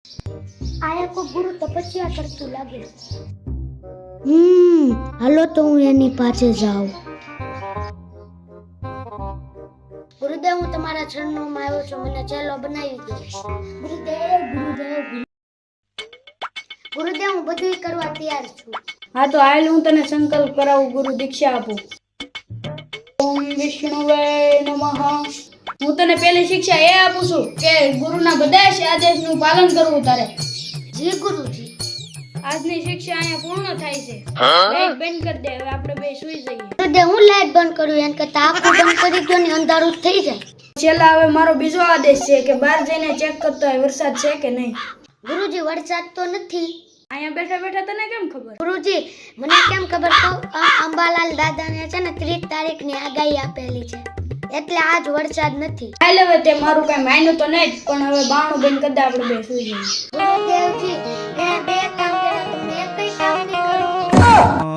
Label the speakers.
Speaker 1: આયા કો ગુરુ તપસ્યા કરતું લાગે.
Speaker 2: હાલો તો હું એની પાસે જાઉં.
Speaker 1: ગુરુદેવ, હું તમારા ચરણોમાં આવ્યો છું, મને ચેલો બનાવી દો. ગુરુદેવ, ગુરુદેવ, ગુરુદેવ, હું બધું કરવા તૈયાર છું.
Speaker 3: હા તો હાલ હું તને સંકલ્પ કરાવું, ગુરુ દીક્ષા આપું. ઓમ વિષ્ણુવે નમઃ. હું તને પહેલી શિક્ષા એ આપું છું કે ગુરુના બધા આદેશનું પાલન કરવું તારે.
Speaker 1: જી ગુરુજી.
Speaker 3: આજની શિક્ષા અહીંયા પૂર્ણ થાય છે. લાઈટ બંધ કરી દે, હવે આપણે બે સુઈ જઈએ.
Speaker 1: ગુરુદેવ, હું લાઈટ બંધ કરું એમ કરતા આંખો બંધ કરી દો ને અંધારું જ થઈ જાય.
Speaker 3: છેલ્લા હવે મારો બીજો આદેશ છે કે બહાર જઈને ચેક કરતો હોય વરસાદ છે કે નહીં.
Speaker 1: ગુરુજી, વરસાદ તો નથી.
Speaker 3: અહીંયા બેઠા બેઠા તને કેમ ખબર?
Speaker 1: ગુરુજી, મને કેમ ખબર કહું? અંબાલાલ દાદાને છે ને 30 તારીખની આગાહી આપેલી છે, એટલે આજ વરસાદ નથી.
Speaker 3: હાલ હવે તે મારું કઈ માન્યું તો નહીં જ, પણ હવે બાણું બંધ કરી દે, આપણે બે સુઈ જઈએ.
Speaker 1: ગુરુદેવજી, મેં બે કામ કર્યા તો મેં કઈ કામ નહીં કરું.